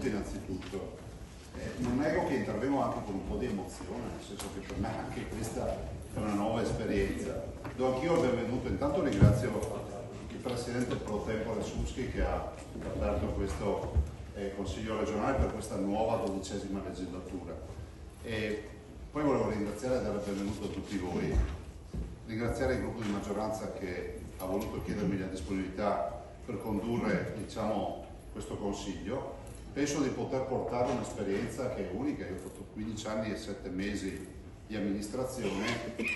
innanzitutto. Non nego che intervengo anche con un po' di emozione, nel senso che per me anche questa è una nuova esperienza. Do anch'io il benvenuto, intanto ringrazio il Presidente pro tempore Suschi che ha aperto questo Consiglio regionale per questa nuova 12ª legislatura. E poi volevo ringraziare e dare il benvenuto a tutti voi, ringraziare il gruppo di maggioranza che ha voluto chiedermi la disponibilità per condurre, diciamo, questo Consiglio. Penso di poter portare un'esperienza che è unica. Io ho fatto 15 anni e 7 mesi di amministrazione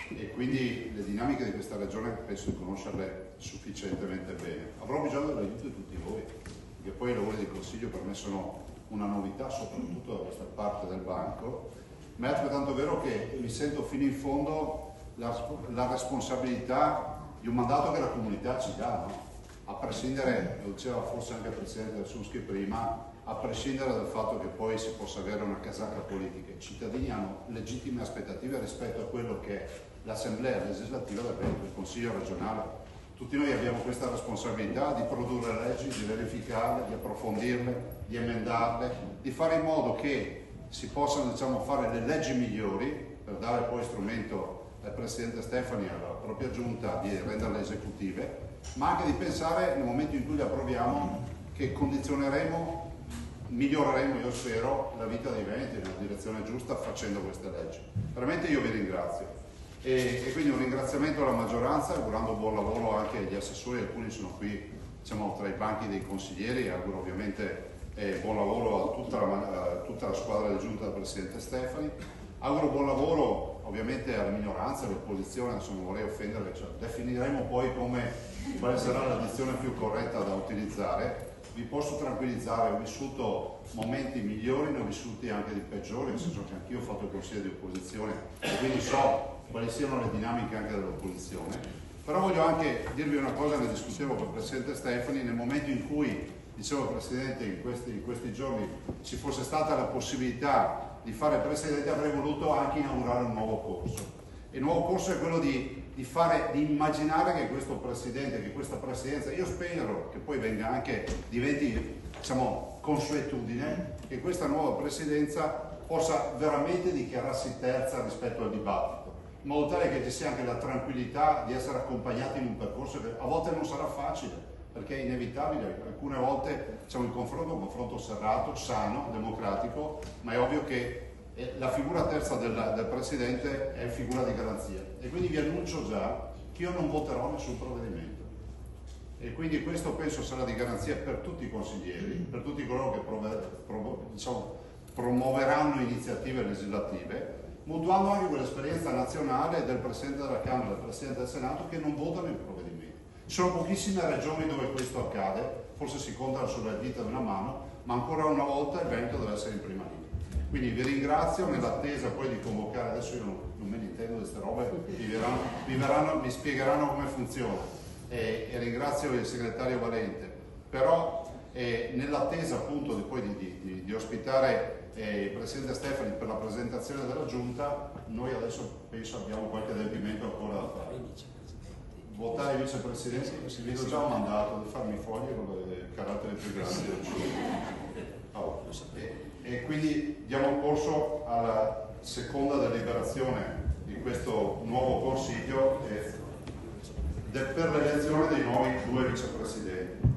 e quindi le dinamiche di questa regione penso di conoscerle sufficientemente bene. Avrò bisogno dell'aiuto di tutti voi, perché poi i lavori di Consiglio per me sono una novità, soprattutto da questa parte del banco, ma è altrettanto vero che mi sento fino in fondo la responsabilità di un mandato che la comunità ci dà, no? A prescindere, lo diceva forse anche il Presidente Suschi prima, a prescindere dal fatto che poi si possa avere una casacca politica, i cittadini hanno legittime aspettative rispetto a quello che è l'Assemblea legislativa del Consiglio regionale. Tutti noi abbiamo questa responsabilità di produrre leggi, di verificarle, di approfondirle, di emendarle, di fare in modo che si possano, diciamo, fare le leggi migliori per dare poi strumento al Presidente Stefani e alla propria Giunta di renderle esecutive, ma anche di pensare nel momento in cui le approviamo che condizioneremo, miglioreremo, io spero, la vita dei Veneti nella direzione giusta facendo queste leggi. Veramente io vi ringrazio e quindi un ringraziamento alla maggioranza, augurando buon lavoro anche agli assessori, alcuni sono qui, diciamo, tra i banchi dei consiglieri, e auguro ovviamente buon lavoro a tutta la squadra di giunta del Presidente Stefani. Auguro buon lavoro ovviamente alla minoranza, all'opposizione, adesso non vorrei offendere, cioè, definiremo poi quale sarà la dizione più corretta da utilizzare. Vi posso tranquillizzare, ho vissuto momenti migliori, ne ho vissuti anche di peggiori, nel senso che anch'io ho fatto il consiglio di opposizione e quindi so quali siano le dinamiche anche dell'opposizione. Però voglio anche dirvi una cosa, ne discutevo con il Presidente Stefani, nel momento in cui, dicevo Presidente, in questi giorni ci fosse stata la possibilità di fare Presidente, avrei voluto anche inaugurare un nuovo corso. E il nuovo corso è quello di immaginare che questo Presidente, che questa Presidenza, io spero che poi diventi, diciamo, consuetudine, che questa nuova Presidenza possa veramente dichiararsi terza rispetto al dibattito, in modo tale che ci sia anche la tranquillità di essere accompagnati in un percorso che a volte non sarà facile, perché è inevitabile, alcune volte c'è un confronto serrato, sano, democratico, ma è ovvio che la figura terza del Presidente è figura di garanzia e quindi vi annuncio già che io non voterò nessun provvedimento e quindi questo penso sarà di garanzia per tutti i consiglieri, per tutti coloro che promuoveranno iniziative legislative, mutuando anche quell'esperienza nazionale del Presidente della Camera e del Presidente del Senato che non votano i provvedimenti. Ci sono pochissime regioni dove questo accade, forse si contano sulle dita di una mano, ma ancora una volta il Veneto deve essere in prima linea. Quindi vi ringrazio nell'attesa poi di convocare, adesso io non me ne intendo di queste robe, mi spiegheranno come funziona e ringrazio il segretario Valente, però nell'attesa appunto di ospitare il Presidente Stefani per la presentazione della Giunta, noi adesso penso abbiamo qualche adempimento ancora da fare. Votare i vicepresidenti, si vedo già un mandato di farmi foglie con i caratteri più grandi del e quindi diamo corso alla seconda deliberazione di questo nuovo Consiglio per l'elezione dei nuovi 2 vicepresidenti.